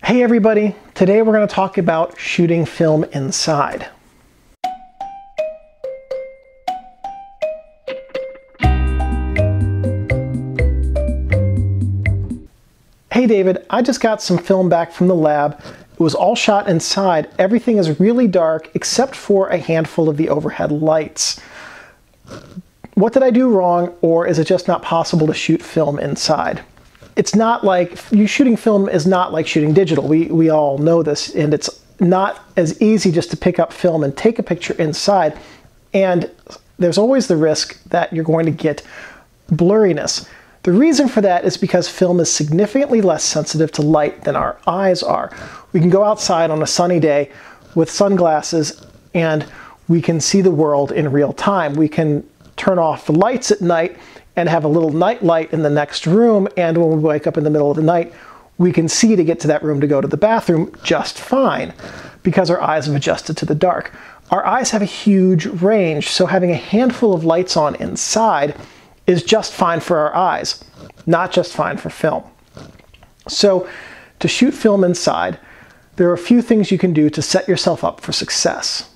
Hey everybody, today we're going to talk about shooting film inside. Hey David, I just got some film back from the lab. It was all shot inside. Everything is really dark except for a handful of the overhead lights. What did I do wrong, or is it just not possible to shoot film inside? It's not like, shooting film is not like shooting digital. We all know this, and it's not as easy just to pick up film and take a picture inside. And there's always the risk that you're going to get blurriness. The reason for that is because film is significantly less sensitive to light than our eyes are. We can go outside on a sunny day with sunglasses and we can see the world in real time. We can turn off the lights at night and have a little night light in the next room, and when we wake up in the middle of the night, we can see to get to that room to go to the bathroom just fine because our eyes have adjusted to the dark. Our eyes have a huge range, so having a handful of lights on inside is just fine for our eyes, not just fine for film. So to shoot film inside, there are a few things you can do to set yourself up for success.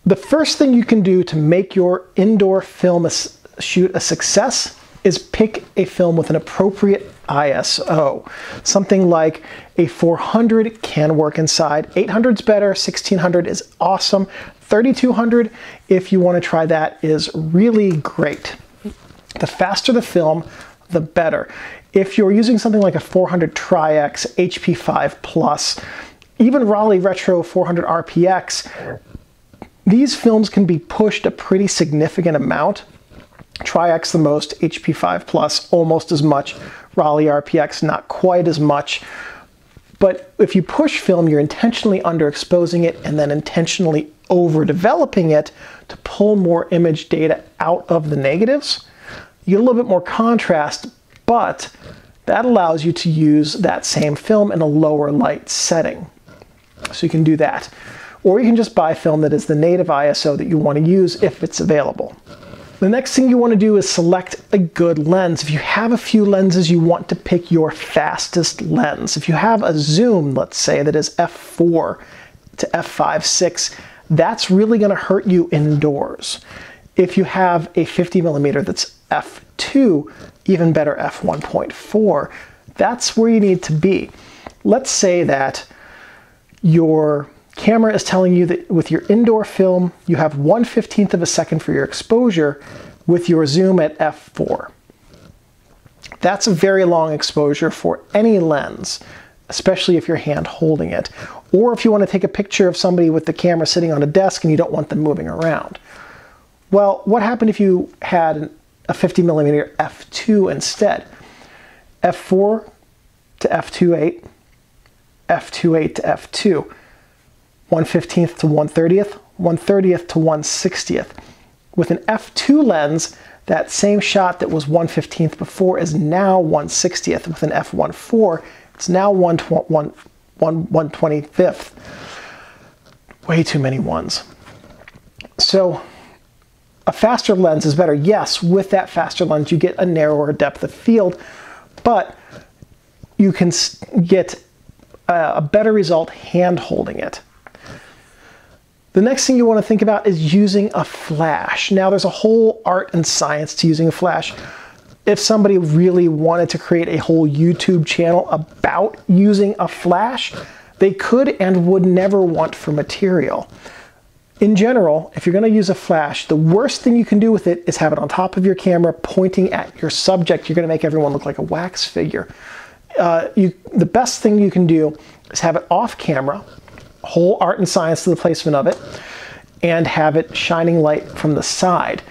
The first thing you can do to make your indoor film shoot a success is pick a film with an appropriate ISO. Something like a 400 can work inside. 800 is better, 1600 is awesome. 3200, if you want to try that, is really great. The faster the film, the better. If you're using something like a 400 Tri-X, HP5 Plus, even Raleigh Retro 400 RPX, these films can be pushed a pretty significant amount. Tri-X the most, HP5 Plus almost as much, Raleigh RPX not quite as much. But if you push film, you're intentionally underexposing it and then intentionally overdeveloping it to pull more image data out of the negatives. You get a little bit more contrast, but that allows you to use that same film in a lower light setting. So you can do that. Or you can just buy film that is the native ISO that you want to use if it's available. The next thing you want to do is select a good lens. If you have a few lenses, you want to pick your fastest lens. If you have a zoom, let's say, that is f4 to f5.6, that's really going to hurt you indoors. If you have a 50mm that's f2, even better f1.4, that's where you need to be. Let's say that your camera is telling you that with your indoor film, you have 1/15 of a second for your exposure with your zoom at f4. That's a very long exposure for any lens, especially if you're hand holding it. Or if you want to take a picture of somebody with the camera sitting on a desk and you don't want them moving around. Well, what happened if you had a 50mm f2 instead? f4 to f2.8, f2.8 to f2. 1/15 to 1/30th, 1/30th to 1/60th. With an f2 lens, that same shot that was 1/15 before is now 1/60th. With an f1.4, it's now 1/25th. Way too many ones. So a faster lens is better. Yes, with that faster lens, you get a narrower depth of field, but you can get a better result hand holding it. The next thing you want to think about is using a flash. Now there's a whole art and science to using a flash. If somebody really wanted to create a whole YouTube channel about using a flash, they could and would never want for material. In general, if you're going to use a flash, the worst thing you can do with it is have it on top of your camera pointing at your subject. You're going to make everyone look like a wax figure. The best thing you can do is have it off camera, whole art and science to the placement of it, and have it shining light from the side.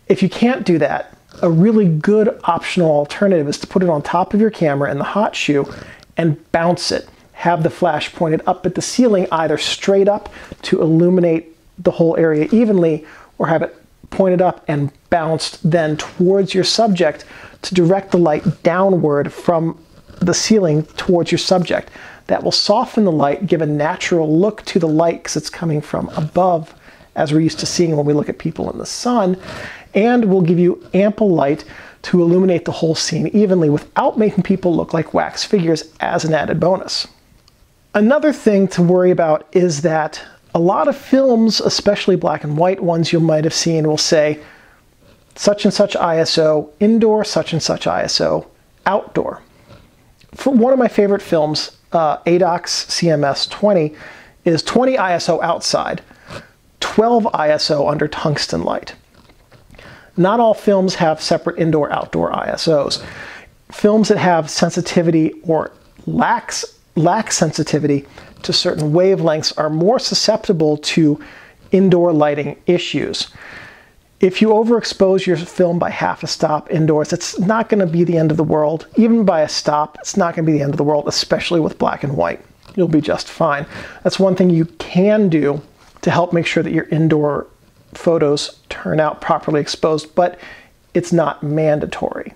If you can't do that, a really good optional alternative is to put it on top of your camera in the hot shoe and bounce it. Have the flash pointed up at the ceiling, either straight up to illuminate the whole area evenly, or have it pointed up and bounced then towards your subject to direct the light downward from the ceiling towards your subject. That will soften the light, give a natural look to the light because it's coming from above, as we're used to seeing when we look at people in the sun, and will give you ample light to illuminate the whole scene evenly without making people look like wax figures as an added bonus. Another thing to worry about is that a lot of films, especially black and white ones you might have seen, will say such and such ISO indoor, such and such ISO outdoor. For one of my favorite films, ADOX CMS 20, is 20 ISO outside, 12 ISO under tungsten light. Not all films have separate indoor-outdoor ISOs. Films that have sensitivity or lack sensitivity to certain wavelengths are more susceptible to indoor lighting issues. If you overexpose your film by half a stop indoors, it's not going to be the end of the world. Even by a stop, it's not going to be the end of the world, especially with black and white. You'll be just fine. That's one thing you can do to help make sure that your indoor photos turn out properly exposed, but it's not mandatory.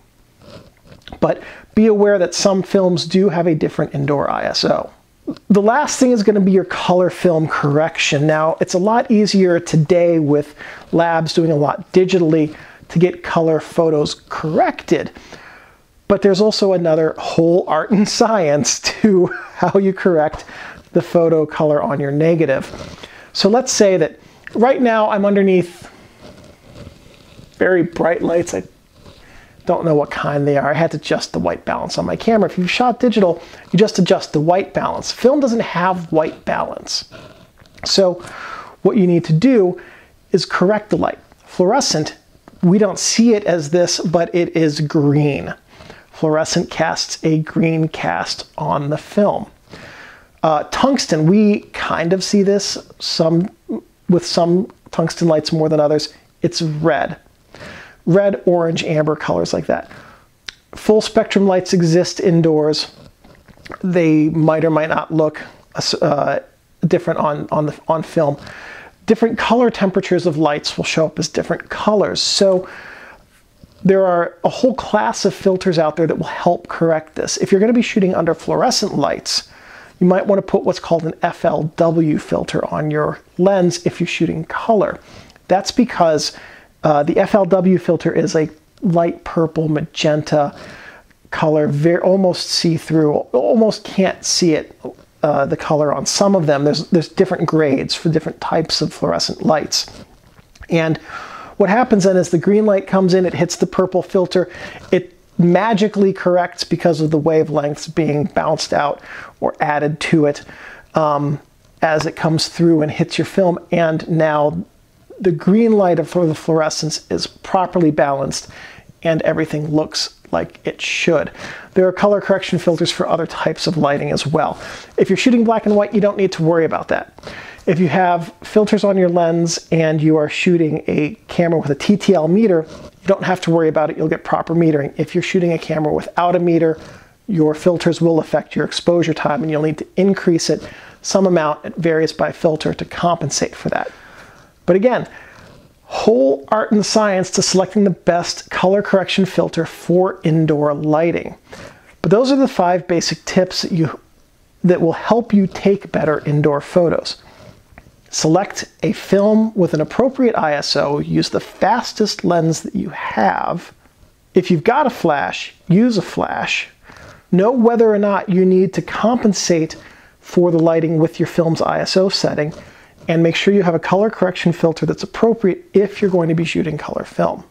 But be aware that some films do have a different indoor ISO. The last thing is going to be your color film correction. Now, it's a lot easier today with labs doing a lot digitally to get color photos corrected. But there's also another whole art and science to how you correct the photo color on your negative. So let's say that right now I'm underneath very bright lights. I don't know what kind they are. I had to adjust the white balance on my camera. If you shot digital, you just adjust the white balance. Film doesn't have white balance. So what you need to do is correct the light. Fluorescent, we don't see it as this, but it is green. Fluorescent casts a green cast on the film. Tungsten, we kind of see this with some tungsten lights more than others. It's red. Red, orange, amber, colors like that. Full spectrum lights exist indoors. They might or might not look different on film. Different color temperatures of lights will show up as different colors. So there are a whole class of filters out there that will help correct this. If you're going to be shooting under fluorescent lights, you might want to put what's called an FLW filter on your lens if you're shooting color. That's because the FLW filter is a light purple magenta color, almost see-through, almost can't see it, the color on some of them. There's different grades for different types of fluorescent lights. And what happens then is the green light comes in, it hits the purple filter, it magically corrects because of the wavelengths being bounced out or added to it as it comes through and hits your film, and now the green light for the fluorescence is properly balanced and everything looks like it should. There are color correction filters for other types of lighting as well. If you're shooting black and white, you don't need to worry about that. If you have filters on your lens and you are shooting a camera with a TTL meter, you don't have to worry about it. You'll get proper metering. If you're shooting a camera without a meter, your filters will affect your exposure time and you'll need to increase it some amount. It varies by filter to compensate for that. But again, whole art and science to selecting the best color correction filter for indoor lighting. But those are the 5 basic tips that will help you take better indoor photos. Select a film with an appropriate ISO, use the fastest lens that you have. If you've got a flash, use a flash. Know whether or not you need to compensate for the lighting with your film's ISO setting, and make sure you have a color correction filter that's appropriate if you're going to be shooting color film.